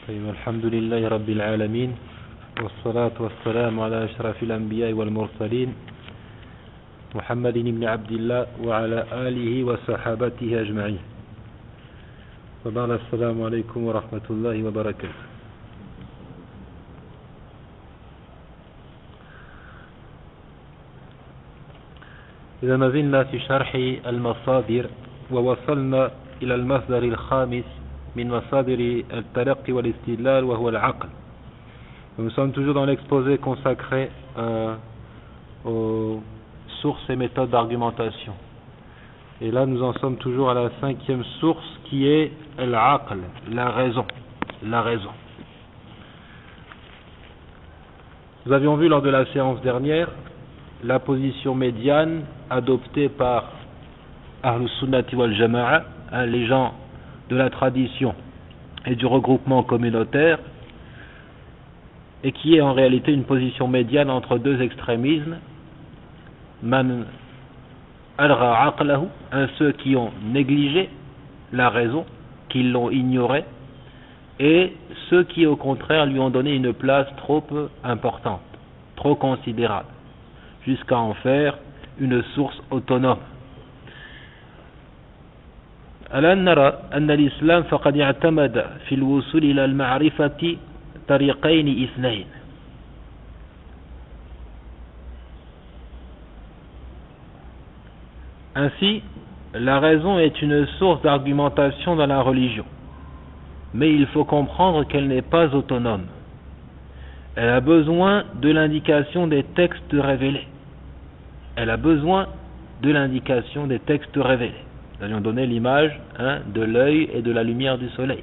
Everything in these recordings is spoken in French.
طيب الحمد لله رب العالمين والصلاة والسلام على أشرف الأنبياء والمرسلين محمد بن عبد الله وعلى آله وصحابته أجمعين. وبعد السلام عليكم ورحمة الله وبركاته. إذا ما زلنا في شرح المصادر ووصلنا إلى المصدر الخامس من مصادر التلقي والاستدلال وهو العقل. Nous sommes toujours dans l'exposé consacré aux sources et méthodes d'argumentation. Et là nous en sommes toujours à la cinquième source qui est l'aql, la raison. La raison. Nous avions vu lors de la séance dernière la position médiane adoptée par Ahlus Sunnati wal Jama'a, les gens de la tradition et du regroupement communautaire, et qui est en réalité une position médiane entre deux extrémismes, man algha aqlahu, ceux qui ont négligé la raison, qui l'ont ignorée, et ceux qui au contraire lui ont donné une place trop importante, trop considérable, jusqu'à en faire une source autonome. الآن نرى أن الإسلام فقد اعتمد في الوصول إلى المعرفة طريقين اثنين. Ainsi, la raison est une source d'argumentation dans la religion, mais il faut comprendre qu'elle n'est pas autonome. Elle a besoin de l'indication des textes révélés. Elle a besoin de l'indication des textes révélés. Nous avions donné l'image de l'œil et de la lumière du soleil.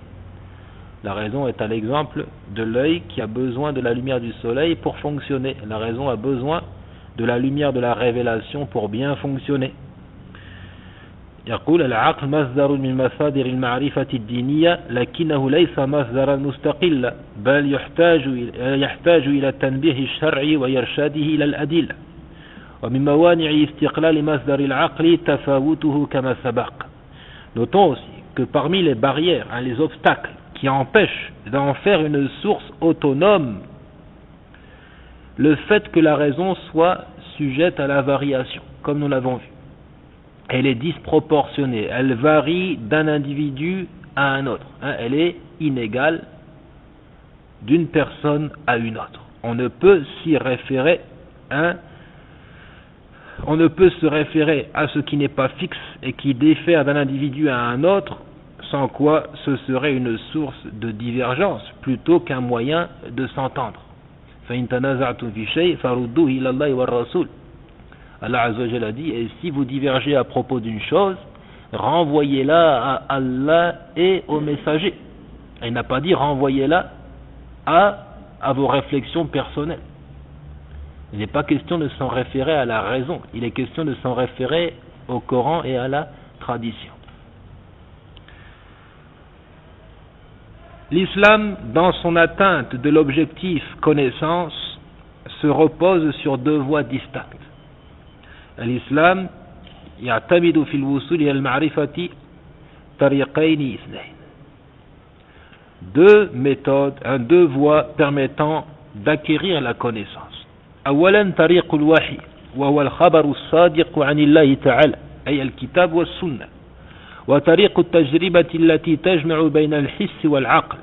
La raison est un exemple de l'œil qui a besoin de la lumière du soleil pour fonctionner. La raison a besoin de la lumière de la révélation pour bien fonctionner. يقول العقل مصدر من مصادر المعرفة الدينية لكنه ليس مصدرا مستقلا بل يحتاج إلى التنبيه الشرعي وإرشاده إلى الأدلة. ومن موانع استقلال مصدر العقل تفاوته كما سبق. Notons aussi que parmi les barrières, les obstacles qui empêchent d'en faire une source autonome, le fait que la raison soit sujette à la variation, comme nous l'avons vu. Elle est disproportionnée, elle varie d'un individu à un autre, elle est inégale d'une personne à une autre. On ne peut s'y référer, on ne peut se référer à ce qui n'est pas fixe et qui diffère d'un individu à un autre, sans quoi ce serait une source de divergence plutôt qu'un moyen de s'entendre. فَإِن تَنَازَعْتُمْ فِي شَيْءٍ فَرُدُّوهُ إِلَى اللَّهِ وَالرَّسُولِ. Allah Azza wa Jalla a dit, et si vous divergez à propos d'une chose, renvoyez-la à Allah et aux messagers. Il n'a pas dit renvoyez-la à vos réflexions personnelles. Il n'est pas question de s'en référer à la raison, il est question de s'en référer au Coran et à la tradition. L'islam, dans son atteinte de l'objectif connaissance, se repose sur deux voies distinctes. L'islam يعتمد في الوصول إلى المعرفة طريقين اثنين. Deux méthodes, deux voies permettant d'acquérir la connaissance. أولا طريق الوحي وهو الخبر الصادق عن الله تعالى أي الكتاب والسنة. وطريق التجربة التي تجمع بين الحس والعقل.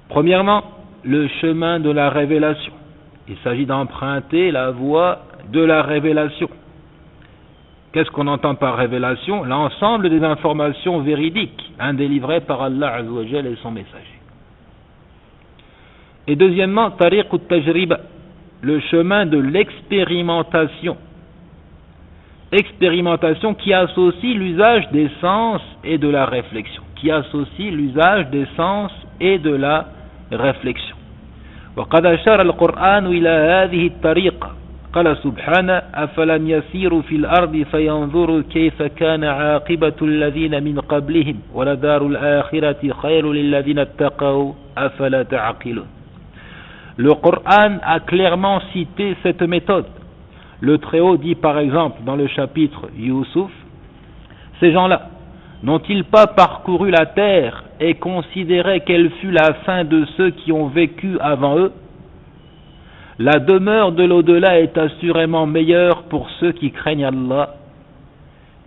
Premièrement, le chemin de la révélation. Il s'agit d'emprunter la voie de la révélation. Qu'est-ce qu'on entend par révélation? L'ensemble des informations véridiques délivrées par Allah Azza wa Jalla et son messager. Et deuxièmement, tariq al-tajriba, le chemin de l'expérimentation. Expérimentation qui associe l'usage des sens et de la réflexion. Qui associe l'usage des sens et de la réflexion. وقد أشار القرآن إلى هذه الطريقة قال سبحانه أفلم يسيروا في الأرض فينظروا كيف كان عاقبة الذين من قبلهم ولدار الآخرة خير للذين اتقوا أفلا تعقلون. Le Coran a clairement cité cette méthode. Le Très-Haut dit par exemple dans le chapitre Youssouf, ces gens-là N'ont-ils pas parcouru la terre et considéré quelle fut la fin de ceux qui ont vécu avant eux? La demeure de l'au-delà est assurément meilleure pour ceux qui craignent Allah.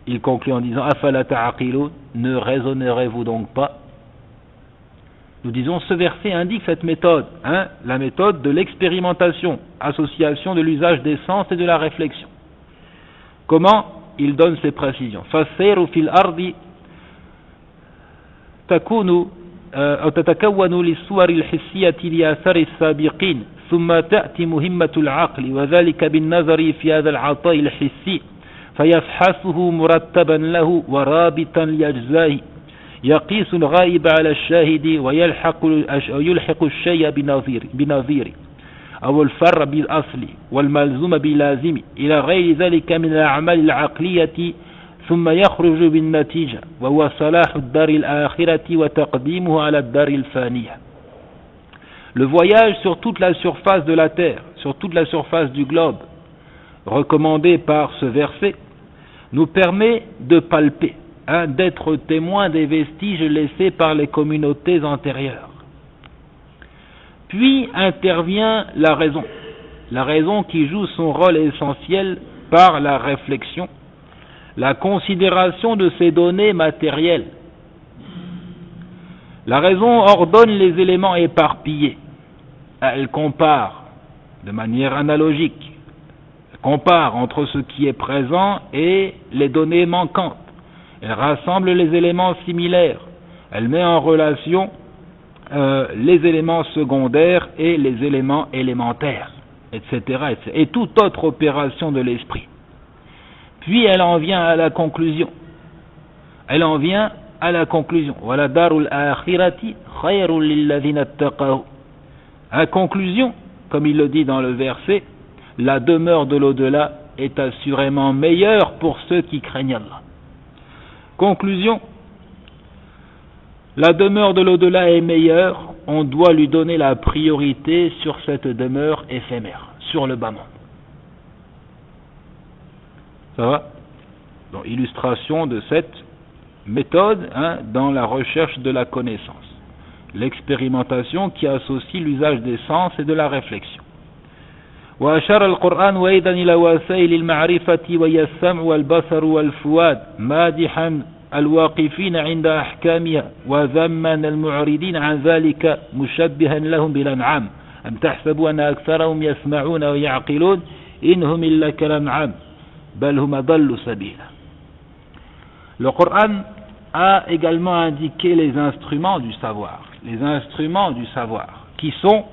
Il conclut en disant Afala ta'aqilun, ne raisonnerez-vous donc pas? Nous disons ce verset indique cette méthode, la méthode de l'expérimentation, association de l'usage des sens et de la réflexion. Comment? Il donne ces précisions. Fasayru fil ardi تكون أو تتكون للصور الحسية لآثار السابقين ثم تأتي مهمة العقل وذلك بالنظر في هذا العطاء الحسي فيفحصه مرتبا له ورابطا لأجزائه يقيس الغائب على الشاهد ويلحق الشيء بنظيره أو الفر بالأصل والملزوم بلازم إلى غير ذلك من الأعمال العقلية ثم يخرج بالنتيجة وهو صلاح الدار الآخرة وتقديمه على الدار الفانية. Le voyage sur toute la surface de la terre, sur toute la surface du globe, recommandé par ce verset, nous permet de palper, d'être témoin des vestiges laissés par les communautés antérieures. Puis intervient la raison qui joue son rôle essentiel par la réflexion, la considération de ces données matérielles. La raison ordonne les éléments éparpillés. Elle compare de manière analogique, elle compare entre ce qui est présent et les données manquantes. Elle rassemble les éléments similaires. Elle met en relation les éléments secondaires et les éléments élémentaires, etc. et toute autre opération de l'esprit. Puis elle en vient à la conclusion. Wala darul akhirati khayrun lilladhina ittaqaw. À conclusion, comme il le dit dans le verset, la demeure de l'au-delà est assurément meilleure pour ceux qui craignent Allah. Conclusion, la demeure de l'au-delà est meilleure, on doit lui donner la priorité sur cette demeure éphémère, sur le bas monde. Ça va? Donc, illustration de cette méthode dans la recherche de la connaissance. L'expérimentation qui associe l'usage des sens et de la réflexion. وأشار القرآن أيضا إلى وسائل المعرفة وهي السمع والبصر والفؤاد مادحا الواقفين عند أحكامها وذما المعرضين عن ذلك مشبها لهم بالأنعام أم تحسبوا أن أكثرهم يسمعون ويعقلون إنهم إلا كالأنعام بل هم ضلوا سبيلا. Le Coran a également indiqué les instruments du savoir, qui sont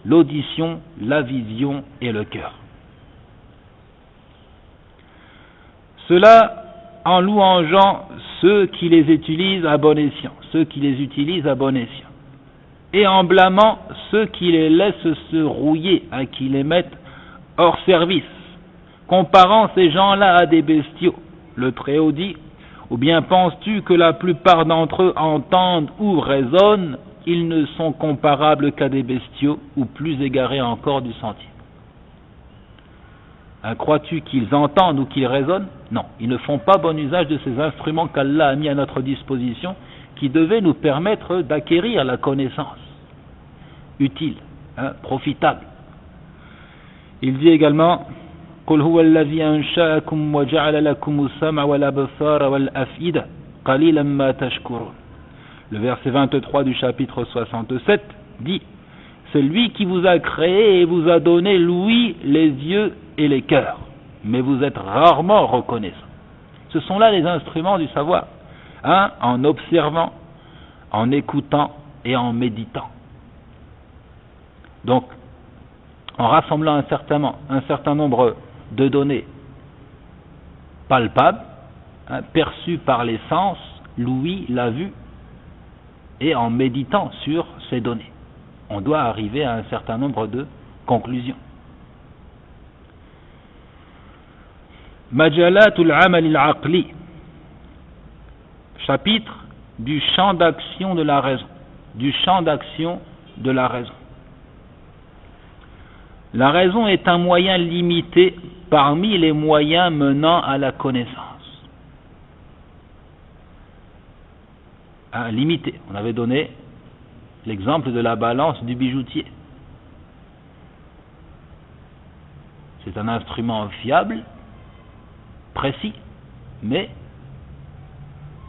l'audition, la vision et le cœur. Cela en louangeant ceux qui les utilisent à bon escient, et en blâmant ceux qui les laissent se rouiller, qui les mettent hors service, comparant ces gens-là à des bestiaux. Le Très-Haut dit: ou bien penses-tu que la plupart d'entre eux entendent ou raisonnent? Ils ne sont comparables qu'à des bestiaux, ou plus égarés encore du sentier. Crois-tu qu'ils entendent ou qu'ils raisonnent? Non, ils ne font pas bon usage de ces instruments qu'Allah a mis à notre disposition, qui devaient nous permettre d'acquérir la connaissance utile, profitable. Il dit également: قل هو الذي أنشأكم وجعل لكم السمع والأبصار والأفئدة قليلا ما تشكرون. Le verset 23 du chapitre 67 dit: c'est lui qui vous a créé et vous a donné l'ouïe, les yeux et les cœurs, mais vous êtes rarement reconnaissants. Ce sont là les instruments du savoir, en observant, en écoutant et en méditant. Donc, en rassemblant un certain nombre de données palpables, perçues par les sens, l'ouïe, la vue, et en méditant sur ces données, on doit arriver à un certain nombre de conclusions. Majalatul amal al-aqli, chapitre du champ d'action de la raison. La raison est un moyen limité parmi les moyens menant à la connaissance. limitée. On avait donné l'exemple de la balance du bijoutier. C'est un instrument fiable, précis, mais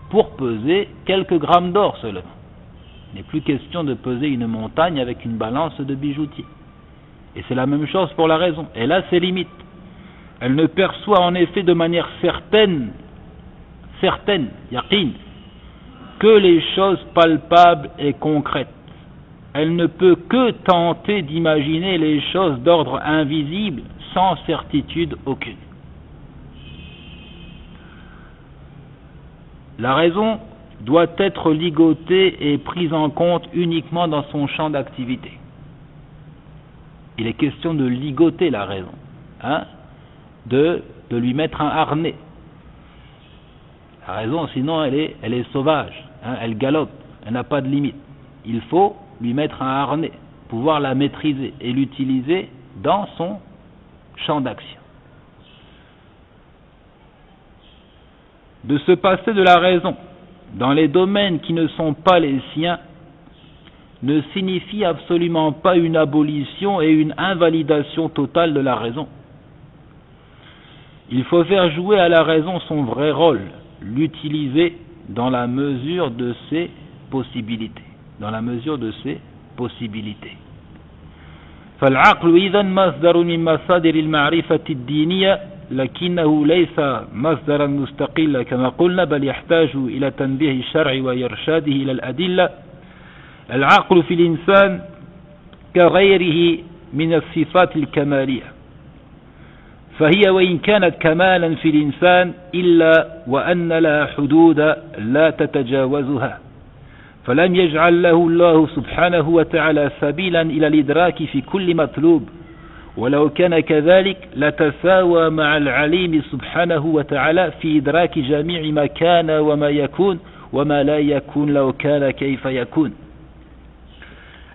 pour peser quelques grammes d'or seulement. Il n'est plus question de peser une montagne avec une balance de bijoutier. Et c'est la même chose pour la raison. Elle a ses limites. Elle ne perçoit en effet de manière certaine, yaqin, que les choses palpables et concrètes. Elle ne peut que tenter d'imaginer les choses d'ordre invisible sans certitude aucune. La raison doit être ligotée et prise en compte uniquement dans son champ d'activité. Il est question de ligoter la raison, de lui mettre un harnais. La raison, sinon, elle est sauvage, elle galope, elle n'a pas de limite. Il faut lui mettre un harnais, pouvoir la maîtriser et l'utiliser dans son champ d'action. De se passer de la raison dans les domaines qui ne sont pas les siens ne signifie absolument pas une abolition et une invalidation totale de la raison. Il faut faire jouer à la raison son vrai rôle, l'utiliser dans la mesure de ses possibilités. فالعقل إذن مصدر من مصادر المعرفة الدينية لكنه ليس مصدرا مستقلا كما قلنا بل يحتاج إلى تنبيه الشرع وإرشاده إلى الأدلة. العقل في الإنسان كغيره من الصفات الكمالية فهي وإن كانت كمالا في الإنسان إلا وأن لها حدود لا تتجاوزها فلم يجعل له الله سبحانه وتعالى سبيلا إلى الإدراك في كل مطلوب ولو كان كذلك لتساوى مع العليم سبحانه وتعالى في إدراك جميع ما كان وما يكون وما لا يكون لو كان كيف يكون.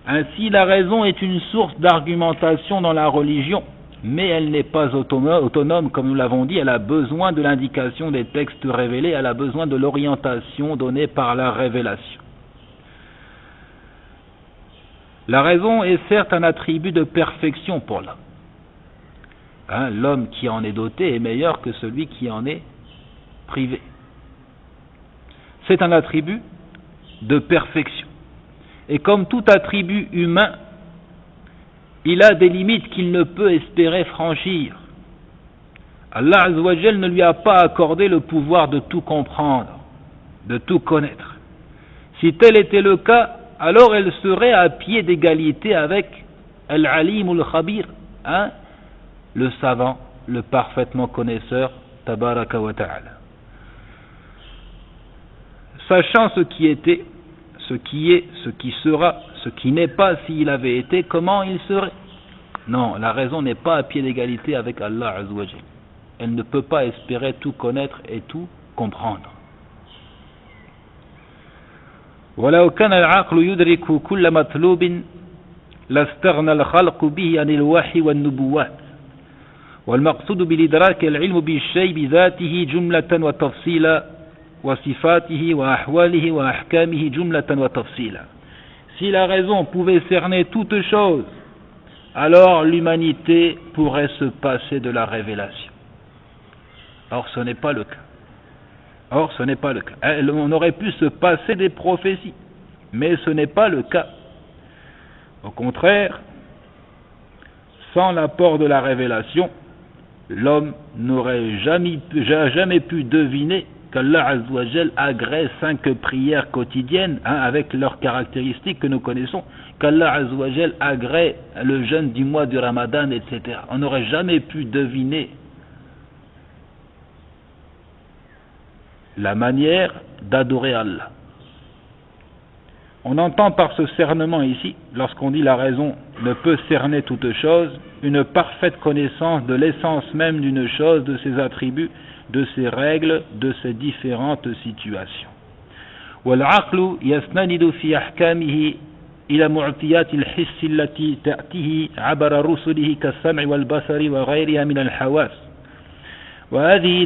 Ainsi, la raison est une source d'argumentation dans la religion, mais elle n'est pas autonome, comme nous l'avons dit. Elle a besoin de l'indication des textes révélés, elle a besoin de l'orientation donnée par la révélation. La raison est certes un attribut de perfection pour l'homme. L'homme qui en est doté est meilleur que celui qui en est privé. C'est un attribut de perfection. Et comme tout attribut humain, il a des limites qu'il ne peut espérer franchir. Allah Azza wa Jal ne lui a pas accordé le pouvoir de tout comprendre, de tout connaître. Si tel était le cas, alors elle serait à pied d'égalité avec Al-Alim al-Khabir, le savant, le parfaitement connaisseur, Tabaraka wa Ta'ala. Sachant ce qui était, ce qui est, ce qui sera, ce qui n'est pas s'il avait été, comment il serait. Non, la raison n'est pas à pied d'égalité avec Allah Azza wa Jal. Elle ne peut pas espérer tout connaître et tout comprendre. ولو كان العقل يدرك كل مطلوب لاستغنى الخلق به عن الوحي والنبوات والمقصود بالإدراك العلم بالشيء بذاته جملة وتفصيلا وصفاته وأحواله وأحكامه جملة وتفصيلا. Si la raison pouvait cerner toutes choses, alors l'humanité pourrait se passer de la révélation. Or ce n'est pas le cas. On aurait pu se passer des prophéties, mais ce n'est pas le cas. Au contraire, sans l'apport de la révélation, l'homme n'aurait jamais pu deviner qu'Allah Azza wa Jal agrée 5 prières quotidiennes, avec leurs caractéristiques que nous connaissons, qu'Allah Azza wa Jal agrée le jeûne du mois du Ramadan, etc. On n'aurait jamais pu deviner la manière d'adorer Allah. On entend par ce cernement ici, lorsqu'on dit la raison ne peut cerner toute chose, une parfaite connaissance de l'essence même d'une chose, de ses attributs, de ses règles, de ses différentes situations. والعقل يستند في أحكامه إلى معطيات الحس التي تأتيه عبر رسله كالسمع والبصر وغيرها من الحواس. وهذه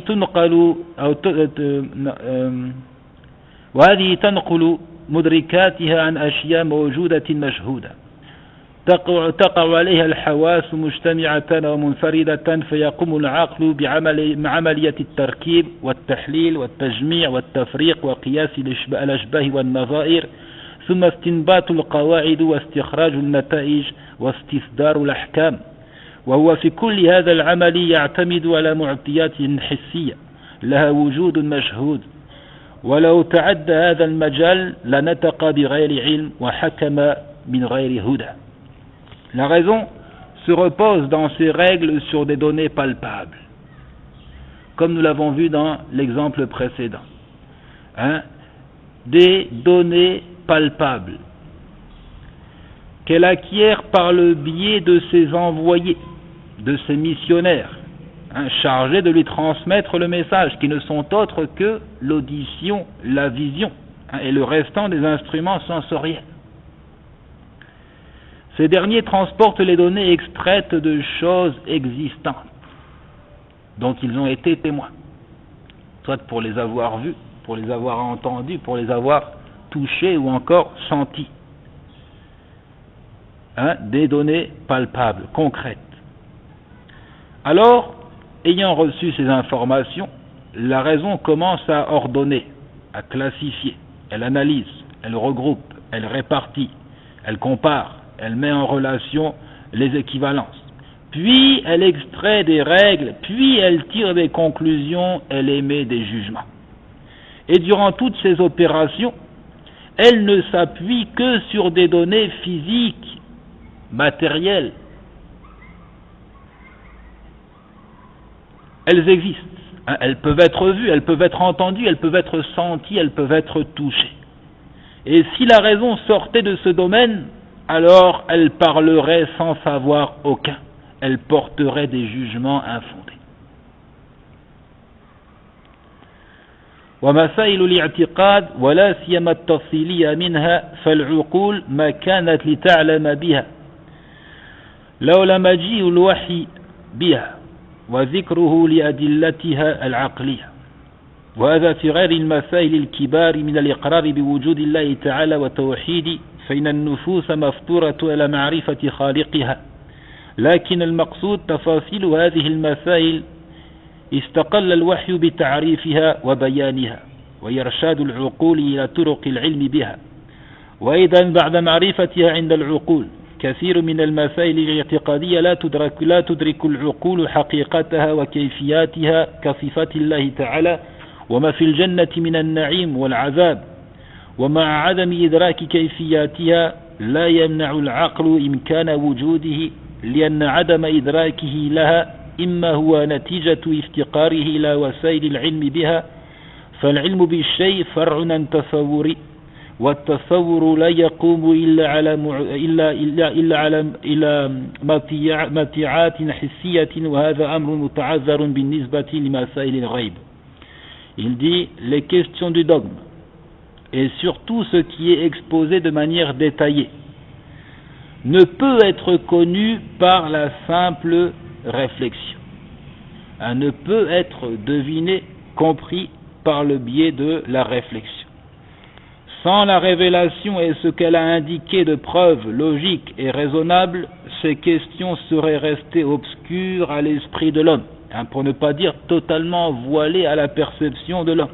تنقل مدركاتها عن أشياء موجودة مشهودة تقع عليها الحواس مجتمعة ومنفردة فيقوم العقل بعملية التركيب والتحليل والتجميع والتفريق وقياس الأشباه والنظائر ثم استنباط القواعد واستخراج النتائج واستصدار الأحكام وهو في كل هذا العمل يعتمد على معطيات حسية لها وجود مشهود ولو تعدى هذا المجال لنطق بغير علم وحكم من غير هدى. La raison se repose dans ces règles sur des données palpables, comme nous l'avons vu dans l'exemple précédent. Des données palpables qu'elle acquiert par le biais de ses envoyés, de ses missionnaires, chargés de lui transmettre le message, qui ne sont autres que l'audition, la vision, et le restant des instruments sensoriels. Ces derniers transportent les données extraites de choses existantes, dont ils ont été témoins, soit pour les avoir vues, pour les avoir entendues, pour les avoir touchées ou encore senties. Des données palpables, concrètes. Alors, ayant reçu ces informations, la raison commence à ordonner, à classifier, elle analyse, elle regroupe, elle répartit, elle compare, elle met en relation les équivalences. Puis elle extrait des règles, puis elle tire des conclusions, elle émet des jugements. Et durant toutes ces opérations, elle ne s'appuie que sur des données physiques, matérielles. Elles existent, elles peuvent être vues, elles peuvent être entendues, elles peuvent être senties, elles peuvent être touchées. Et si la raison sortait de ce domaine, alors elle parlerait sans savoir aucun, elle porterait des jugements infondés. ومسائل الاعتقاد ولا سيما التفصيلية منها فالعقول ما كانت لتعلم بها لولا مجيء الوحي بها وذكره لأدلتها العقلية وهذا في غير المسائل الكبار من الإقرار بوجود الله تعالى وتوحيد فإن النفوس مفطورة على معرفة خالقها لكن المقصود تفاصيل هذه المسائل استقل الوحي بتعريفها وبيانها وإرشاد العقول إلى طرق العلم بها وأيضا بعد معرفتها عند العقول كثير من المسائل الاعتقادية لا تدرك العقول حقيقتها وكيفياتها كصفات الله تعالى وما في الجنة من النعيم والعذاب ومع عدم إدراك كيفياتها لا يمنع العقل إمكان وجوده لأن عدم إدراكه لها إما هو نتيجة افتقاره إلى وسائل العلم بها فالعلم بالشيء فرع عن تصور والتصور لا يقوم إلا على متيعات حسية وهذا أمر متعذر بالنسبة لمسائل الغيب. Il dit les questions du dogme et surtout ce qui est exposé de manière détaillée ne peut être connu par la simple réflexion, ne peut être deviné, compris par le biais de la réflexion. Sans la révélation et ce qu'elle a indiqué de preuves logiques et raisonnables, ces questions seraient restées obscures à l'esprit de l'homme, pour ne pas dire totalement voilées à la perception de l'homme.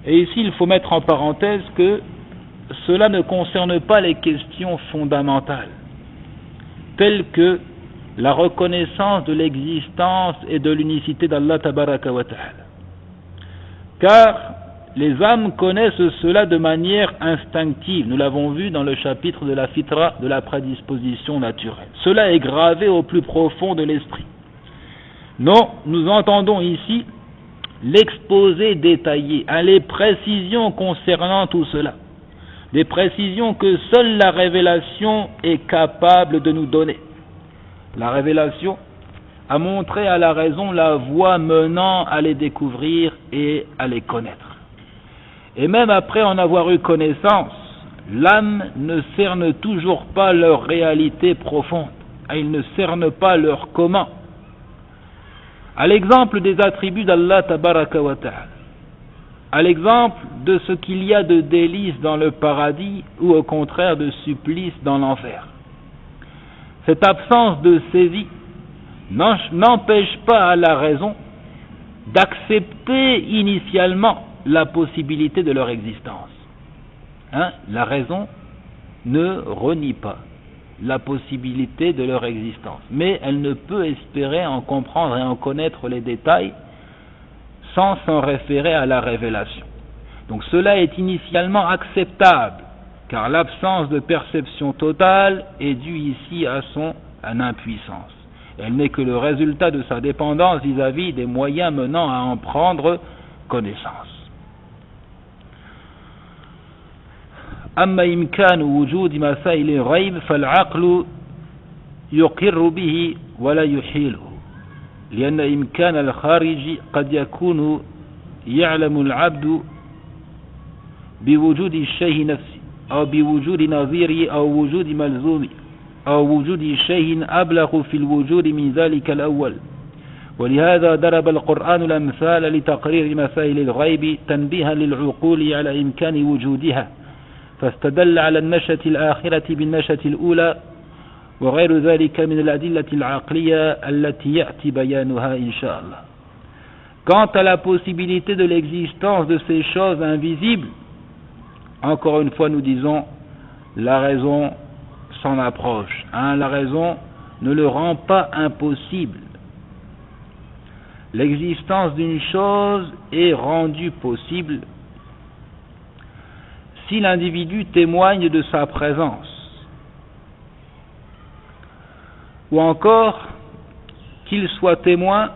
Et ici, il faut mettre en parenthèse que cela ne concerne pas les questions fondamentales, telles que la reconnaissance de l'existence et de l'unicité d'Allah Tabaraka wa Ta'ala. Car les âmes connaissent cela de manière instinctive, nous l'avons vu dans le chapitre de la fitra, de la prédisposition naturelle. Cela est gravé au plus profond de l'esprit. Non, nous entendons ici l'exposé détaillé, les précisions concernant tout cela, des précisions que seule la révélation est capable de nous donner. La révélation a montré à la raison la voie menant à les découvrir et à les connaître. Et même après en avoir eu connaissance, l'âme ne cerne toujours pas leur réalité profonde, il ne cerne pas leur comment. À l'exemple des attributs d'Allah Tabaraka wa Ta'ala, à l'exemple de ce qu'il y a de délices dans le paradis ou au contraire de supplices dans l'enfer. Cette absence de saisie n'empêche pas à la raison d'accepter initialement la possibilité de leur existence. La raison ne renie pas la possibilité de leur existence, mais elle ne peut espérer en comprendre et en connaître les détails sans s'en référer à la révélation. Donc cela est initialement acceptable, car l'absence de perception totale est due ici à son impuissance. Elle n'est que le résultat de sa dépendance vis-à-vis des moyens menant à en prendre connaissance. أما إمكان وجود مسائل الغيب فالعقل يقر به ولا يحيله لأن إمكان الخارج قد يكون يعلم العبد بوجود الشيء نفسه أو بوجود نظيره أو وجود ملزومه أو وجود شيء أبلغ في الوجود من ذلك الأول ولهذا ضرب القرآن الأمثال لتقرير مسائل الغيب تنبيها للعقول على إمكان وجودها فاستدل على النشأة الآخرة بالنشأة الأولى وغير ذلك من الأدلة العقلية التي يأتي بيانها إن شاء الله. Quant à la possibilité de l'existence de ces choses invisibles, encore une fois nous disons, la raison s'en approche. La raison ne le rend pas impossible. L'existence d'une chose est rendue possible si l'individu témoigne de sa présence, ou encore qu'il soit témoin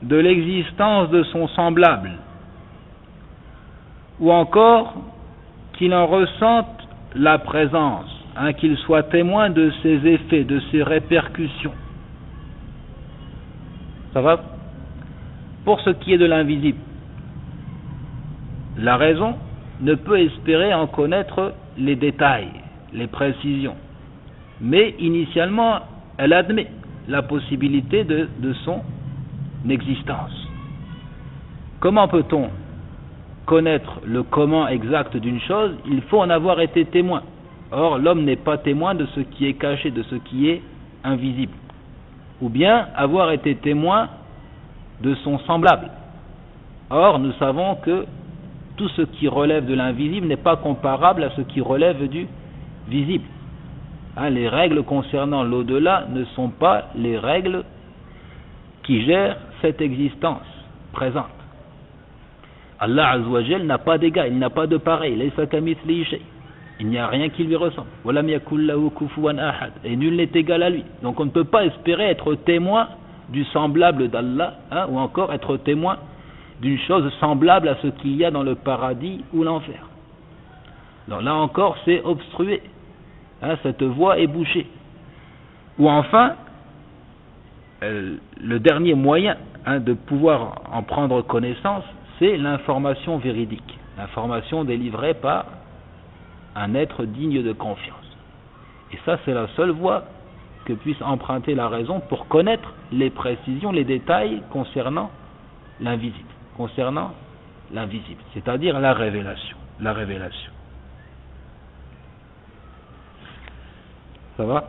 de l'existence de son semblable, ou encore qu'il en ressente la présence, qu'il soit témoin de ses effets, de ses répercussions. Ça va? Pour ce qui est de l'invisible, la raison ne peut espérer en connaître les détails, les précisions, mais initialement elle admet la possibilité de son existence. Comment peut-on connaître le comment exact d'une chose? Il faut en avoir été témoin. Or, l'homme n'est pas témoin de ce qui est caché, de ce qui est invisible. Ou bien avoir été témoin de son semblable. Or, nous savons que tout ce qui relève de l'invisible n'est pas comparable à ce qui relève du visible. Les règles concernant l'au-delà ne sont pas les règles qui gèrent cette existence présente. Allah Azza wa Jal n'a pas d'égal, il n'a pas de pareil. Laysa kamithlihi shay. Il n'y a rien qui lui ressemble. Walam yakul lahu kufuwan ahad. Et nul n'est égal à lui. Donc on ne peut pas espérer être témoin du semblable d'Allah, ou encore être témoin d'une chose semblable à ce qu'il y a dans le paradis ou l'enfer. Donc là encore, c'est obstrué. Cette voie est bouchée. Ou enfin, le dernier moyen de pouvoir en prendre connaissance, c'est l'information véridique, l'information délivrée par un être digne de confiance. Et ça, c'est la seule voie que puisse emprunter la raison pour connaître les précisions, les détails concernant l'invisible. C'est-à-dire la révélation. Ça va?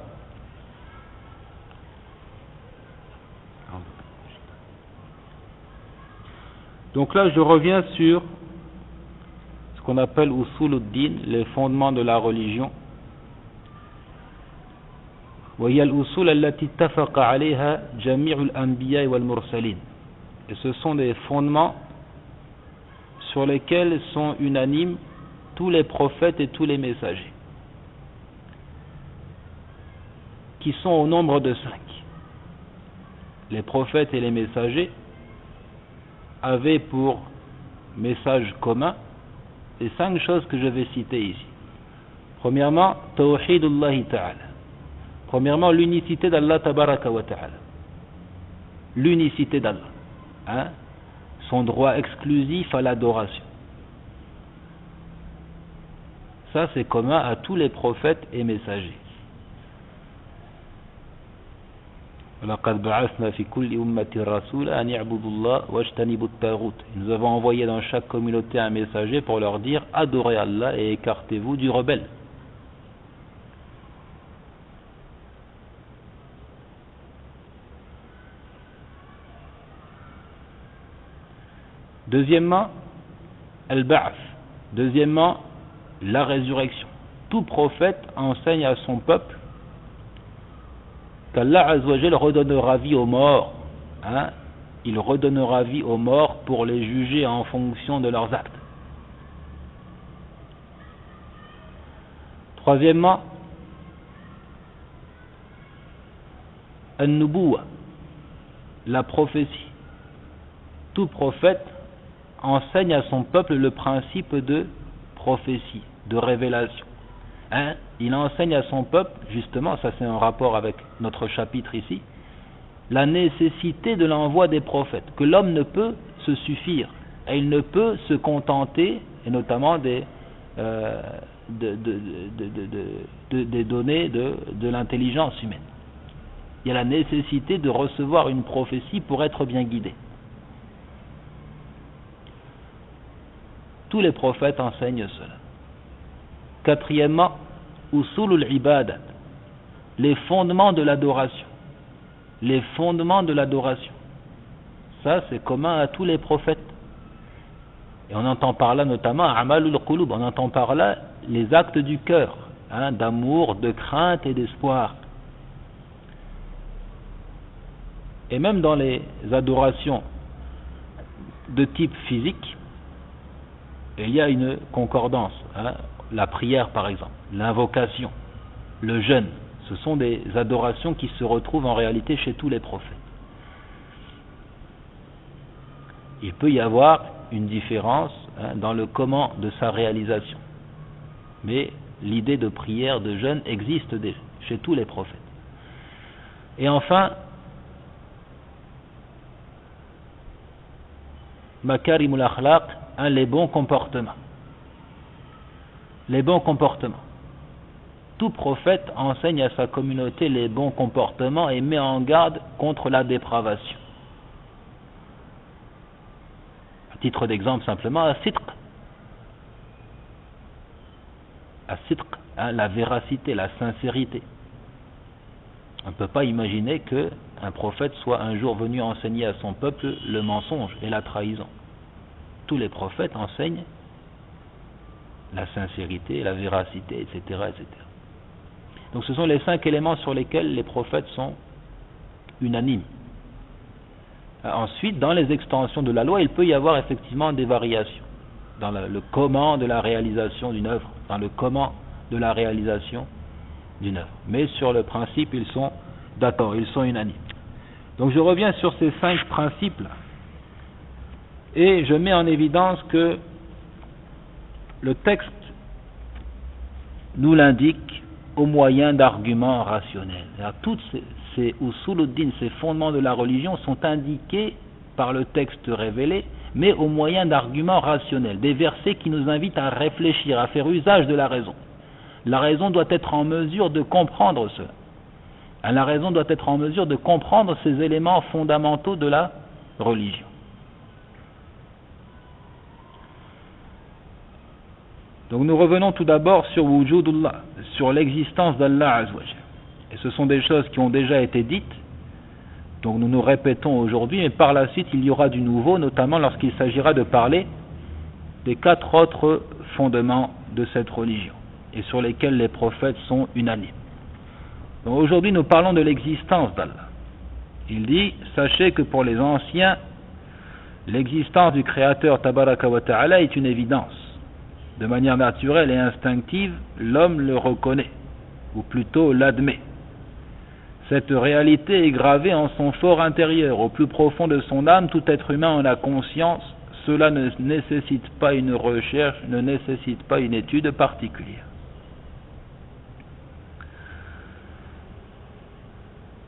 Donc là, je reviens sur ce qu'on appelle Usuluddin, les fondements de la religion. وهي الأصول التي اتفق عليها جميع الأنبياء والمرسلين. Et ce sont des fondements sur lesquels sont unanimes tous les prophètes et tous les messagers, qui sont au nombre de 5. Les prophètes et les messagers avaient pour message commun les 5 choses que je vais citer ici. Premièrement, Tawhidullahi Ta'ala. Premièrement, l'unicité d'Allah Tabaraka wa Ta'ala. L'unicité d'Allah. Son droit exclusif à l'adoration. Ça, c'est commun à tous les prophètes et messagers. لقد بعثنا في كل أمة رسولا أن يعبدوا الله واجتنبوا الطاغوت. Nous avons envoyé dans chaque communauté un messager pour leur dire adorez Allah et écartez-vous du rebelle. Deuxièmement, al-ba'th. Deuxièmement, la résurrection. Tout prophète enseigne à son peuple qu'Allah Azzawajal redonnera vie aux morts. Il redonnera vie aux morts pour les juger en fonction de leurs actes. Troisièmement, an-nubuwa, la prophétie. Tout prophète enseigne à son peuple le principe de prophétie, de révélation. Il enseigne à son peuple, justement, ça c'est en rapport avec notre chapitre ici, la nécessité de l'envoi des prophètes, que l'homme ne peut se suffire, et il ne peut se contenter, et notamment des données de l'intelligence humaine. Il y a la nécessité de recevoir une prophétie pour être bien guidé. Tous les prophètes enseignent cela. Quatrièmement, usulul ibadat, les fondements de l'adoration. Les fondements de l'adoration. Ça, c'est commun à tous les prophètes. Et on entend par là notamment amalul qulub, on entend par là les actes du cœur, d'amour, de crainte et d'espoir. Et même dans les adorations de type physique, il y a une concordance. La prière par exemple, l'invocation, le jeûne, ce sont des adorations qui se retrouvent en réalité chez tous les prophètes. Il peut y avoir une différence dans le comment de sa réalisation, mais l'idée de prière, de jeûne existe déjà chez tous les prophètes. Et enfin, makarimul akhlaq, les bons comportements. Les bons comportements. Tout prophète enseigne à sa communauté les bons comportements et met en garde contre la dépravation. À titre d'exemple simplement, as-sidq, la véracité, la sincérité. On ne peut pas imaginer qu'un prophète soit un jour venu enseigner à son peuple le mensonge et la trahison. Tous les prophètes enseignent la sincérité, la véracité, etc., etc. Donc ce sont les 5 éléments sur lesquels les prophètes sont unanimes. Ensuite, dans les extensions de la loi, il peut y avoir effectivement des variations dans le comment de la réalisation d'une œuvre, dans le comment de la réalisation d'une œuvre. Mais sur le principe, ils sont d'accord, ils sont unanimes. Donc je reviens sur ces 5 principes-là. Et je mets en évidence que le texte nous l'indique au moyen d'arguments rationnels. Toutes ces usuluddin, ces fondements de la religion sont indiqués par le texte révélé, mais au moyen d'arguments rationnels, des versets qui nous invitent à réfléchir, à faire usage de la raison. La raison doit être en mesure de comprendre cela. La raison doit être en mesure de comprendre ces éléments fondamentaux de la religion. Donc nous revenons tout d'abord sur wujudullah, sur l'existence d'Allah Azzawajal. Et ce sont des choses qui ont déjà été dites, donc nous nous répétons aujourd'hui, mais par la suite il y aura du nouveau, notamment lorsqu'il s'agira de parler des 4 autres fondements de cette religion, et sur lesquels les prophètes sont unanimes. Donc aujourd'hui nous parlons de l'existence d'Allah. Il dit, sachez que pour les anciens, l'existence du Créateur Tabaraka wa Ta'ala est une évidence. De manière naturelle et instinctive, l'homme le reconnaît, ou plutôt l'admet. Cette réalité est gravée en son fort intérieur, au plus profond de son âme. Tout être humain en a conscience. Cela ne nécessite pas une recherche, ne nécessite pas une étude particulière.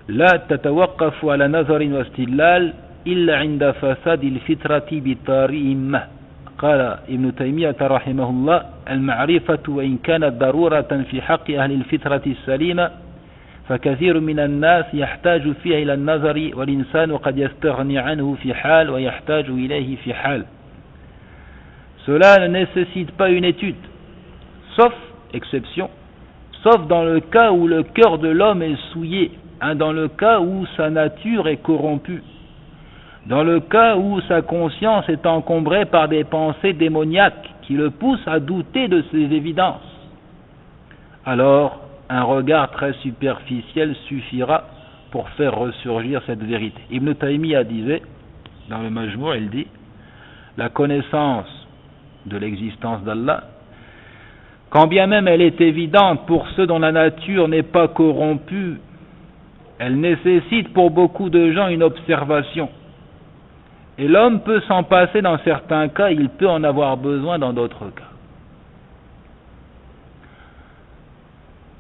لا تتوقف على نظر واستدلال إلا عند فساد الفطرة بطريقة. قال ابن تيمية رحمه الله: المعرفة وإن كانت ضرورة في حق أهل الفطرة السليمة فكثير من الناس يحتاج فيها إلى النظر والإنسان قد يستغني عنه في حال ويحتاج إليه في حال. Cela ne nécessite pas une étude, sauf exception, sauf dans le cas où le cœur de l'homme est souillé, dans le cas où sa nature est corrompue, dans le cas où sa conscience est encombrée par des pensées démoniaques qui le poussent à douter de ses évidences. Alors, un regard très superficiel suffira pour faire ressurgir cette vérité. Ibn Taymiyyah disait, dans le Majmou', il dit, la connaissance de l'existence d'Allah, quand bien même elle est évidente pour ceux dont la nature n'est pas corrompue, elle nécessite pour beaucoup de gens une observation. Et l'homme peut s'en passer dans certains cas, il peut en avoir besoin dans d'autres cas.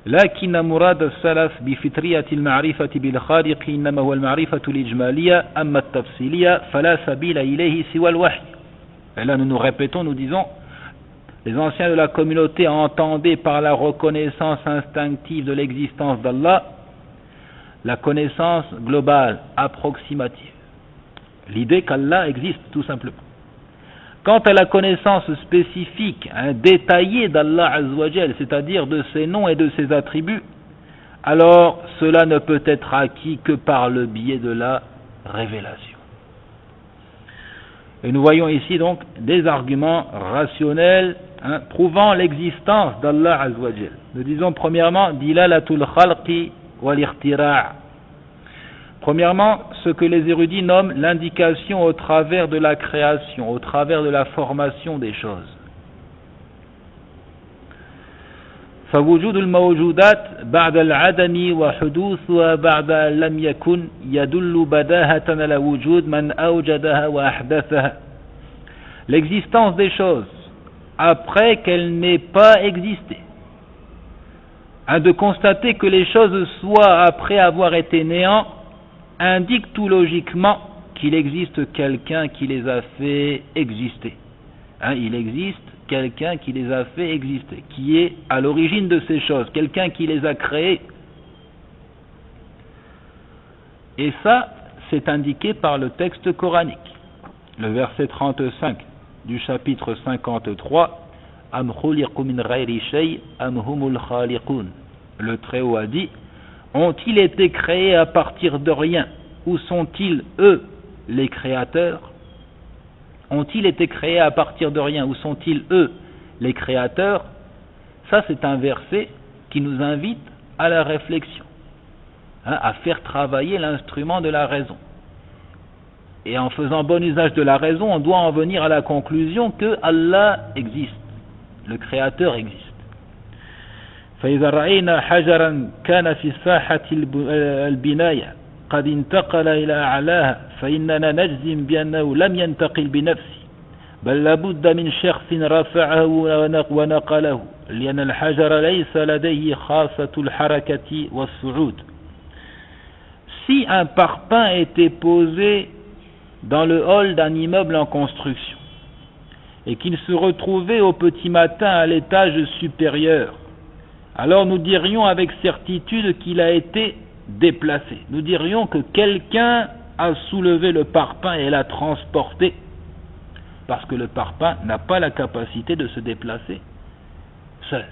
لكن مراد السلف بفطرية المعرفة بالخالق إنما هو المعرفة الإجمالية أما التفصيلية فلا سبيل إليه سوى الوحي. Et là nous répétons, nous disons, les anciens de la communauté entendaient par la reconnaissance instinctive de l'existence d'Allah la connaissance globale, approximative. L'idée qu'Allah existe tout simplement. Quant à la connaissance spécifique, détaillée d'Allah Azzawajal, c'est-à-dire de ses noms et de ses attributs, alors cela ne peut être acquis que par le biais de la révélation. Et nous voyons ici donc des arguments rationnels prouvant l'existence d'Allah Azzawajal. Nous disons premièrement, dilalatul khalqi wal ikhtira'. Premièrement, ce que les érudits nomment l'indication au travers de la création, au travers de la formation des choses. فوجود الموجودات بعد العدم وحدوثها بعد أن لم يكن يدل بداهة على وجود من أوجدها وأحدثها. L'existence des choses après qu'elles n'aient pas existé. De constater que les choses soient après avoir été néant indique tout logiquement qu'il existe quelqu'un qui les a fait exister. Il existe quelqu'un qui les a fait exister, qui est à l'origine de ces choses, quelqu'un qui les a créées. Et ça, c'est indiqué par le texte coranique. Le verset 35 du chapitre 53, Am khuliqu min ghayri shay am humul khaliqun. Le Très-Haut a dit, ont-ils été créés à partir de rien, ou sont-ils eux les créateurs? Ont-ils été créés à partir de rien, ou sont-ils eux les créateurs? Ça, c'est un verset qui nous invite à la réflexion, à faire travailler l'instrument de la raison. Et en faisant bon usage de la raison, on doit en venir à la conclusion que Allah existe, le créateur existe. فإذا رأينا حجرا كان في ساحة البناية قد انتقل إلى أعلاها فإننا نجزم بأنه لم ينتقل بنفسه بل لابد من شخص رفعه ونقله لأن الحجر ليس لديه خاصة الحركة والصعود. Si un parpaing était posé dans le hall d'un immeuble en construction et qu'il se retrouvait au petit matin à l'étage supérieur, alors nous dirions avec certitude qu'il a été déplacé. Nous dirions que quelqu'un a soulevé le parpaing et l'a transporté, parce que le parpaing n'a pas la capacité de se déplacer seul.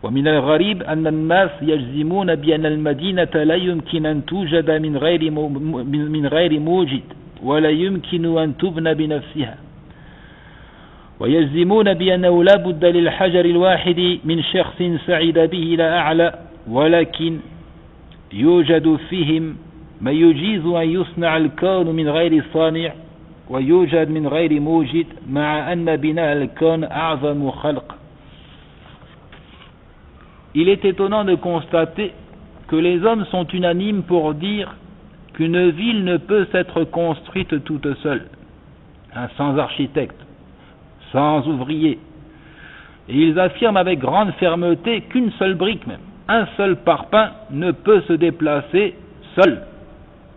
ومن الغريب أن الناس يجزمون بأن المدينة لا يمكن أن توجد من غير موجد ولا يمكن أن تبنى بنفسها ويجزمون بأنه لا بد للحجر الواحد من شخص سعد به إلى أعلى ولكن يوجد فيهم ما يجيز أن يصنع الكون من غير صانع ويوجد من غير موجد مع أن بناء الكون أعظم خلق. Il est étonnant de constater que les hommes sont unanimes pour dire qu'une ville ne peut s'être construite toute seule, sans architecte, sans ouvrier. Et ils affirment avec grande fermeté qu'une seule brique même, un seul parpaing ne peut se déplacer seul.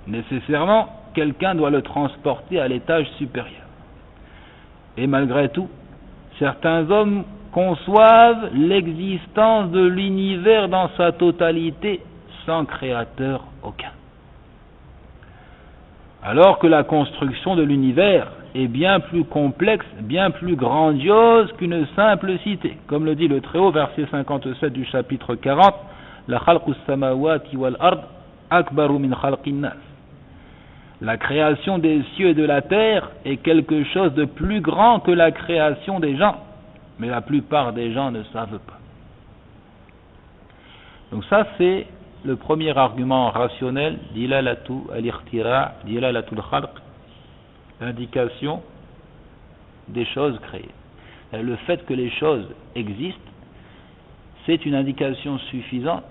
Nécessairement, quelqu'un doit le transporter à l'étage supérieur. Et malgré tout, certains hommes conçoivent l'existence de l'univers dans sa totalité sans créateur aucun. Alors que la construction de l'univers est bien plus complexe, bien plus grandiose qu'une simple cité. Comme le dit le Très-Haut, verset 57 du chapitre 40, La khalqu samawati wal ard akbaru min khalqin nas. La création des cieux et de la terre est quelque chose de plus grand que la création des gens. Mais la plupart des gens ne savent pas. Donc ça, c'est le premier argument rationnel, dilalatu al-ikhtira', dilalatu al-khalq, l'indication des choses créées. Le fait que les choses existent, c'est une indication suffisante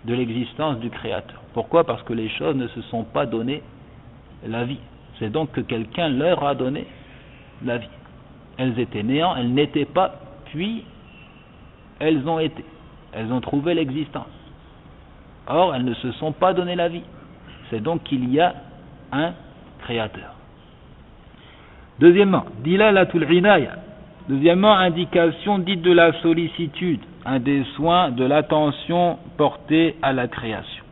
de l'existence du Créateur. Pourquoi ? Parce que les choses ne se sont pas données la vie. C'est donc que quelqu'un leur a donné la vie. Elles étaient néant, elles n'étaient pas, puis elles ont été. Elles ont trouvé l'existence. Or, elles ne se sont pas donné la vie. C'est donc qu'il y a un Créateur. Deuxièmement, dilalatul inaya. Deuxièmement, indication dite de la sollicitude, un des soins, de l'attention portée à la création.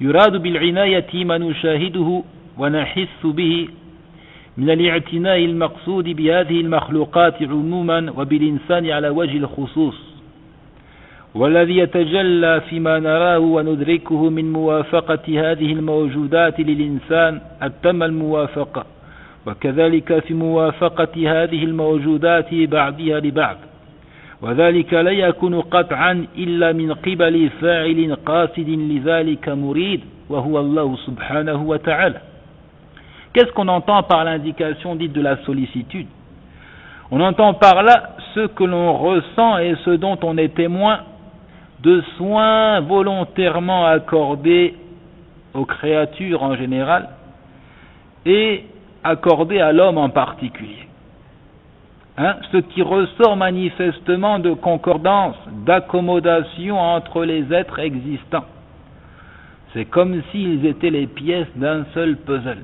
يراد بالعناية ما نشاهده ونحس به من الاعتناء المقصود بهذه المخلوقات عموما وبالإنسان على وجه الخصوص والذي يتجلى فيما نراه وندركه من موافقة هذه الموجودات للإنسان التم الموافقة وكذلك في موافقة هذه الموجودات بعضها لبعض وذلك لا يكون قطعا إلا من قبل فاعل قاصد لذلك مريد وهو الله سبحانه وتعالى. Qu'est-ce qu'on entend par l'indication dite de la sollicitude ? On entend par là ce que l'on ressent et ce dont on est témoin de soins volontairement accordés aux créatures en général et accordés à l'homme en particulier. Ce qui ressort manifestement de concordance, d'accommodation entre les êtres existants. C'est comme s'ils étaient les pièces d'un seul puzzle.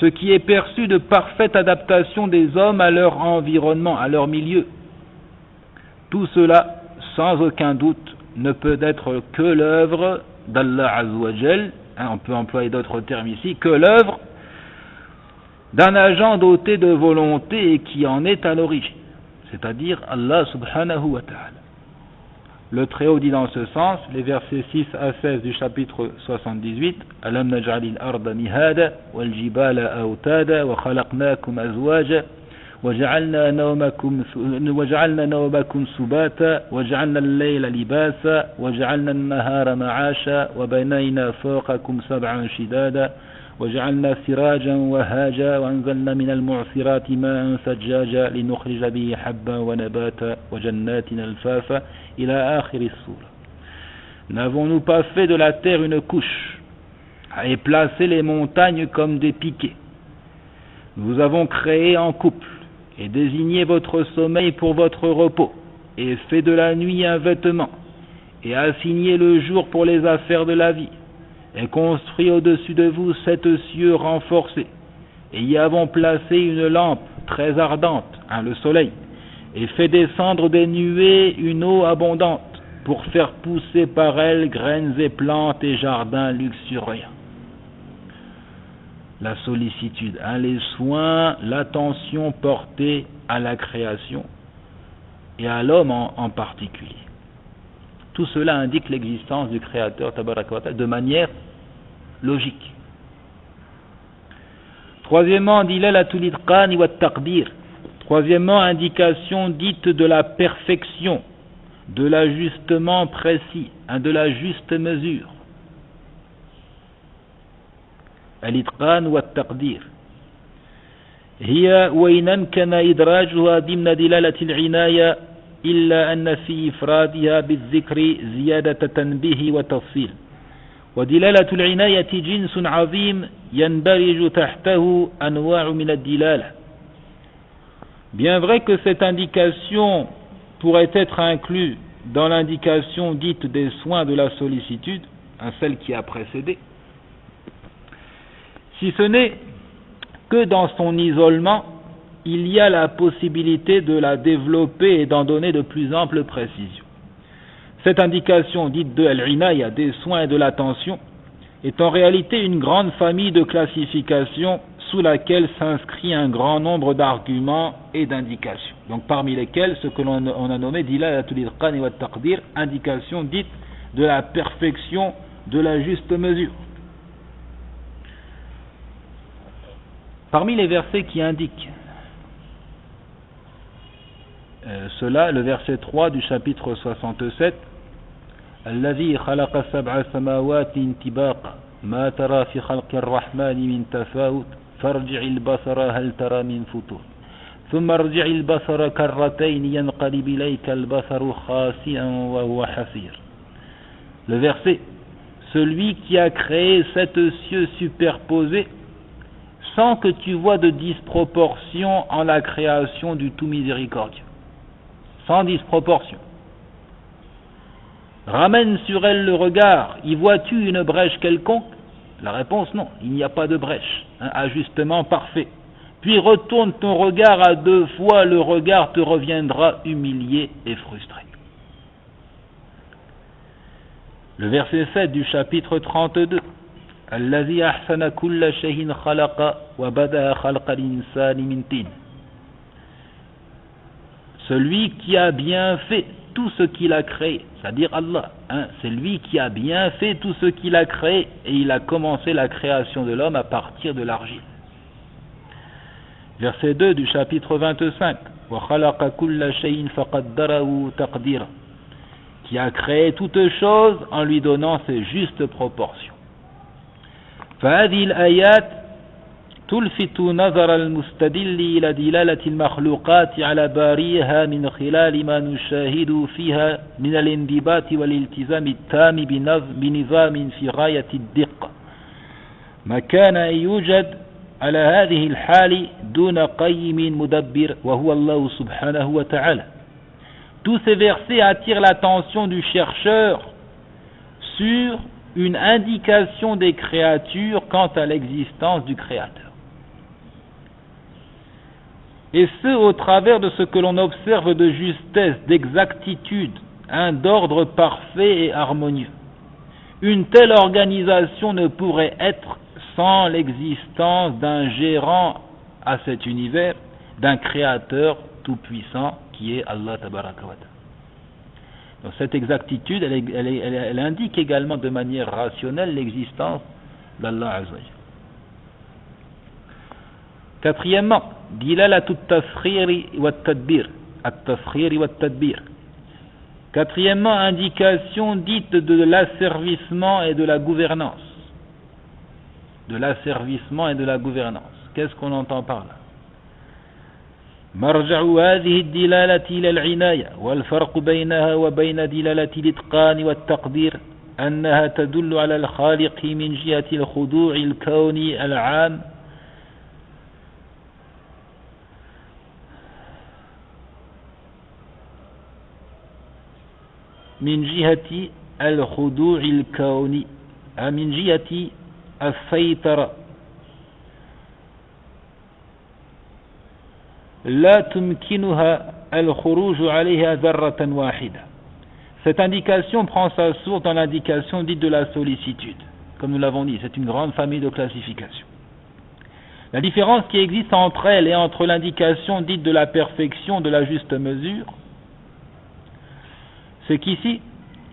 Ce qui est perçu de parfaite adaptation des hommes à leur environnement, à leur milieu. Tout cela, sans aucun doute, ne peut être que l'œuvre d'Allah Azza wa Jal, on peut employer d'autres termes ici, que l'œuvre d'un agent doté de volonté et qui en est à l'origine, c'est-à-dire Allah subhanahu wa ta'ala. Le Très-Haut dit dans ce sens, les versets 6 à 16 du chapitre 78, Alam naj'alil arda mihada wal jibala awtada wa khalaqnakum azwaja وجعلنا نومكم سباتا وجعلنا الليل لباسا وجعلنا النهار معاشا وبنينا فوقكم سبعا شدادا وجعلنا سراجا وهاجا وأنزلنا من المعصرات ماء ثجاجا لنخرج به حبا ونباتا وجنات ألفافا إلى آخر السورة. N'avons-nous pas fait de la terre une couche et placé les montagnes comme des piquets? Nous avons créé en couple et désigné votre sommeil pour votre repos et fait de la nuit un vêtement et assigné le jour pour les affaires de la vie et construit au-dessus de vous 7 cieux renforcés, et y avons placé une lampe très ardente, le soleil, et fait descendre des nuées une eau abondante, pour faire pousser par elle graines et plantes et jardins luxuriants. La sollicitude, les soins, l'attention portée à la création, et à l'homme en particulier. Tout cela indique l'existence du Créateur Tabaraka wa Ta'ala de manière logique. Troisièmement, dilalatul itqan wa taqdir. Troisièmement, indication dite de la perfection, de l'ajustement précis, de la juste mesure. Al-itqan wa taqdir. هي وإن أمكن إدراجها ضمن دلالة العناية إلا أن في إفرادها بالذكر زيادة تنبيه وتفصيل ودلالة العناية جنس عظيم يندرج تحته أنواع من الدلالة. Bien vrai que cette indication pourrait être inclue dans l'indication dite des soins de la sollicitude, celle qui a précédé, si ce n'est que dans son isolement, il y a la possibilité de la développer et d'en donner de plus amples précisions. Cette indication dite de al-inaya, des soins et de l'attention, est en réalité une grande famille de classifications sous laquelle s'inscrit un grand nombre d'arguments et d'indications. Donc parmi lesquels ce que l'on a nommé dilalatul itqan wa taqdir, indication dite de la perfection de la juste mesure. Parmi les versets qui indiquent cela, le verset 3 du chapitre 67, الذي خلق سبع سماوات طباقا ما ترى في خلق الرحمن من تفاوت فارجع البصر هل ترى من فطور ثم ارجع البصر كرتين ينقلب إليك البصر خاسئا وهو حسير. Le verset, celui qui a créé sept cieux superposés sans que tu vois de disproportion en la création du tout miséricordieux, sans disproportion. Ramène sur elle le regard, y vois-tu une brèche quelconque? La réponse non, il n'y a pas de brèche, ajustement parfait. Puis retourne ton regard à deux fois, le regard te reviendra humilié et frustré. Le verset 7 du chapitre 32, الذي أحسن كل شيء خلق وبدأ خلق الإنسان من طين. Celui qui a bien fait tout ce qu'il a créé, c'est-à-dire Allah, c'est lui qui a bien fait tout ce qu'il a créé et il a commencé la création de l'homme à partir de l'argile. Verset 2 du chapitre 25, وَخَلَقَ كُلَّ شَيْءٍ فَقَدَّرَهُ تَقْدِيرًا, qui a créé toutes choses en lui donnant ses justes proportions. فهذه الآيات تلفت نظر المستدل إلى دلالة المخلوقات على باريها من خلال ما نشاهد فيها من الانضباط والالتزام التام بنظام في غاية الدقة ما كان يوجد على هذه الحال دون قيم مدبر وهو الله سبحانه وتعالى. Tous ces versets attirent l'attention du chercheur sur une indication des créatures quant à l'existence du Créateur. Et ce, au travers de ce que l'on observe de justesse, d'exactitude, d'ordre parfait et harmonieux. Une telle organisation ne pourrait être sans l'existence d'un gérant à cet univers, d'un créateur tout-puissant qui est Allah Tabaraka wa Ta'ala. Donc cette exactitude, elle indique également de manière rationnelle l'existence d'Allah Azza wa Jalla. Quatrièmement, dilalatu at-taskhir wa at-tadbir, at-taskhir wa at-tadbir. Quatrièmement, indication dite de l'asservissement et de la gouvernance. De l'asservissement et de la gouvernance. Qu'est-ce qu'on entend par là? مرجع هذه الدلالة إلى العناية والفرق بينها وبين دلالة الإتقان والتقدير أنها تدل على الخالق من جهة الخضوع الكوني العام من جهة الخضوع الكوني من جهة السيطرة لا تمكنها الخروج عليها ذرة واحدة. Cette indication prend sa source dans l'indication dite de la sollicitude. Comme nous l'avons dit, c'est une grande famille de classifications. La différence qui existe entre elle et entre l'indication dite de la perfection de la juste mesure, c'est qu'ici,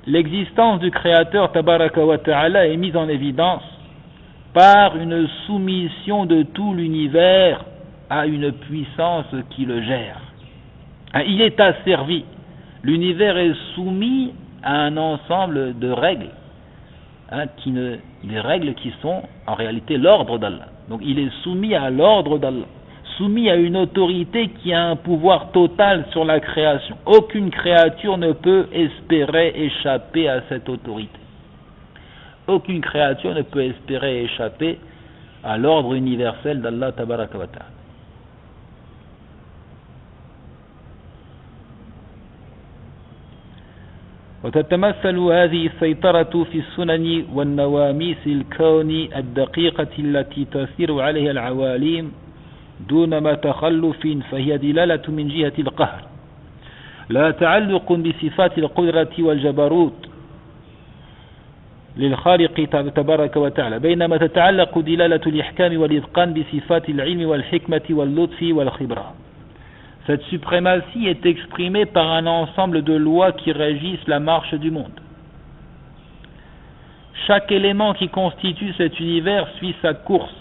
l'existence du Créateur Tabaraka wa Ta'ala est mise en évidence par une soumission de tout l'univers à une puissance qui le gère. Il est asservi. L'univers est soumis à un ensemble de règles, des règles qui sont en réalité l'ordre d'Allah. Donc il est soumis à l'ordre d'Allah, soumis à une autorité qui a un pouvoir total sur la création. Aucune créature ne peut espérer échapper à cette autorité. Aucune créature ne peut espérer échapper à l'ordre universel d'Allah Tabaraka wa Ta'ala. وتتمثل هذه السيطرة في السنن والنواميس الكون الدقيقة التي تسير عليها العوالم دون ما تخلف، فهي دلالة من جهة القهر لا تعلق بصفات القدرة والجبروت للخالق تبارك وتعالى، بينما تتعلق دلالة الإحكام والإتقان بصفات العلم والحكمة واللطف والخبرة. Cette suprématie est exprimée par un ensemble de lois qui régissent la marche du monde. Chaque élément qui constitue cet univers suit sa course.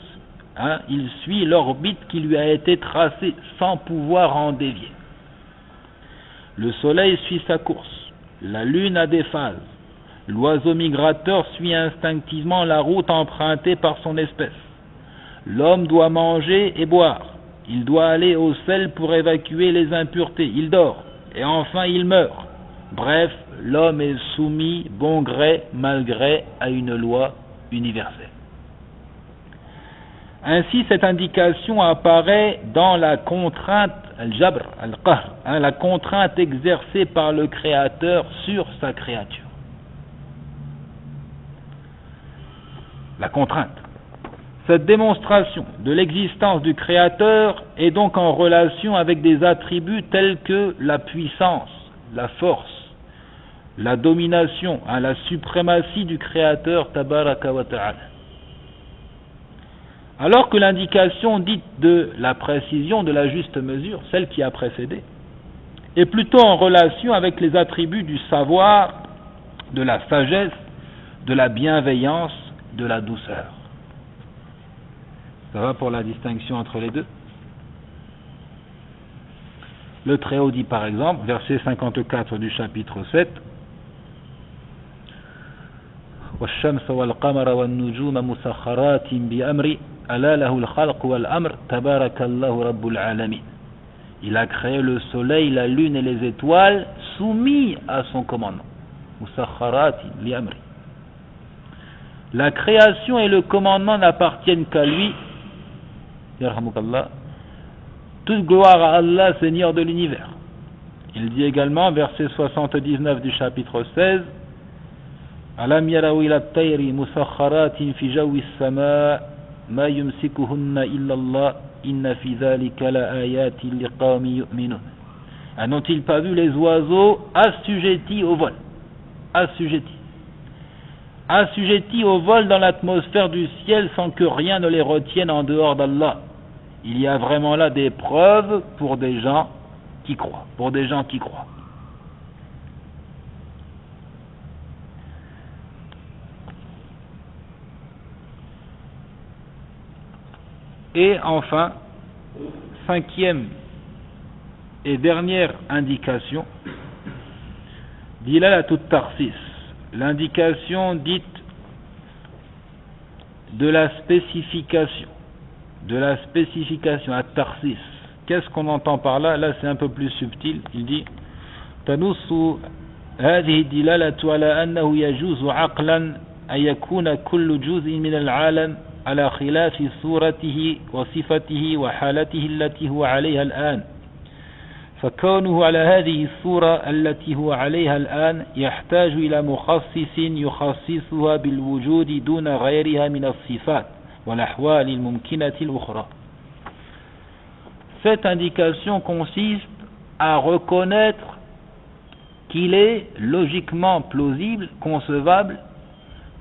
Il suit l'orbite qui lui a été tracée sans pouvoir en dévier. Le soleil suit sa course. La lune a des phases. L'oiseau migrateur suit instinctivement la route empruntée par son espèce. L'homme doit manger et boire. Il doit aller au sel pour évacuer les impuretés. Il dort. Et enfin il meurt. Bref, l'homme est soumis, bon gré, mal gré, à une loi universelle. Ainsi, cette indication apparaît dans la contrainte, al-jabr, al-qahr, la contrainte exercée par le Créateur sur sa créature. La contrainte. Cette démonstration de l'existence du Créateur est donc en relation avec des attributs tels que la puissance, la force, la domination, la suprématie du Créateur tabaraka wa ta'ala. Alors que l'indication dite de la précision, de la juste mesure, celle qui a précédé, est plutôt en relation avec les attributs du savoir, de la sagesse, de la bienveillance, de la douceur. Ça va pour la distinction entre les deux? Le Très-Haut dit par exemple, verset 54 du chapitre 7, وَالشَّمْسَ وَالْقَمَرَ وَالنُّجُومَ مُسَخَّرَاتٍ بِأَمْرِ أَلَا لَهُ الْخَلْقُ وَالْأَمْرُ تَبَارَكَ اللَّهُ رَبُّ الْعَالَمِينَ. Il a créé le soleil, la lune et les étoiles soumis à son commandement. مُسَخَّرَاتٍ بِأَمْرِ. La création et le commandement n'appartiennent qu'à lui. Toute gloire à Allah, Seigneur de l'univers. Il dit également, verset 79 du chapitre 16, Alam yaraw ila at-tayri musakhkharatin fi jawi as-samaa ma yumsikuhunna illa Allah inna fi dhalika la ayatin liqaumin yu'minun. N'ont-ils pas vu les oiseaux assujettis au vol? Assujettis au vol dans l'atmosphère du ciel sans que rien ne les retienne en dehors d'Allah. Il y a vraiment là des preuves pour des gens qui croient. Et enfin, cinquième et dernière indication, dilalatut tarsis, l'indication dite de la spécification, à tarsis. Qu'est-ce qu'on entend par là? Là, c'est un peu plus subtil. Il dit تنص هذه الدلالة على أنه يجوز عقلا أن يكون كل جزء من العالم على خلاف صورته وصفته وحالته التي هو عليها الآن، فكونه على هذه الصورة التي هو عليها الآن يحتاج إلى مخصص يخصصها بالوجود دون غيرها من الصفات والأحوال الممكنة الأخرى. Cette indication consiste à reconnaître qu'il est logiquement plausible, concevable,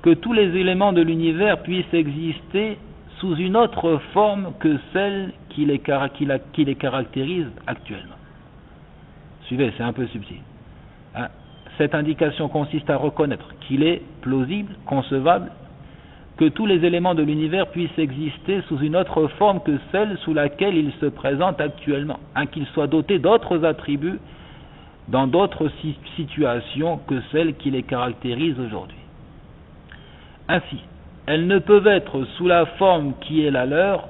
que tous les éléments de l'univers puissent exister sous une autre forme que celle qui les caractérise actuellement. Suivez, c'est un peu subtil. Cette indication consiste à reconnaître qu'il est plausible, concevable, que tous les éléments de l'univers puissent exister sous une autre forme que celle sous laquelle ils se présentent actuellement, qu'ils soient dotés d'autres attributs dans d'autres situations que celles qui les caractérisent aujourd'hui. Ainsi, elles ne peuvent être sous la forme qui est la leur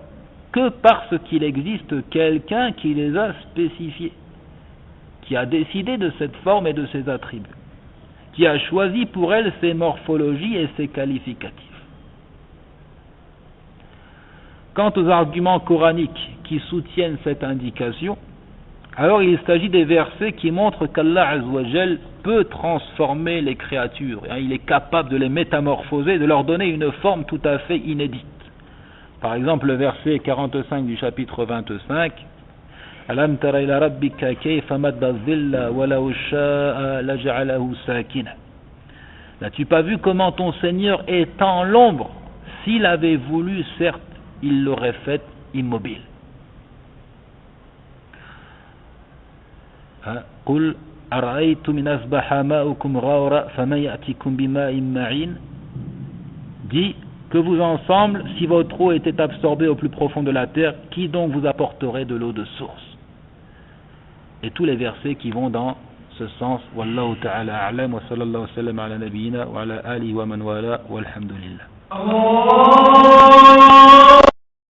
que parce qu'il existe quelqu'un qui les a spécifiées, qui a décidé de cette forme et de ses attributs, qui a choisi pour elles ses morphologies et ses qualificatifs. Quant aux arguments coraniques qui soutiennent cette indication, Alors il s'agit des versets qui montrent qu'Allah Azzawajal peut transformer les créatures. Il est capable de les métamorphoser, de leur donner une forme tout à fait inédite. Par exemple, le verset 45 du chapitre 25. Alam tara ila rabbika kayfa madda dhilla wa law sha'a laj'alahu sakina. N'as-tu pas vu comment ton Seigneur étend l'ombre? S'il avait voulu, certes, il l'aurait fait immobile. قل أرأيتم إن أصبح ماؤكم غورا فمن يأتيكم بماء معين. Dis que vous ensemble, si votre eau était absorbée au plus profond de la terre, qui donc vous apporterait de l'eau de source? Et tous les versets qui vont dans ce sens. Wallahu ta'ala a'lam wa sallallahu wa sallam ala nabiyyina wa ala alihi wa man wala walhamdulillah.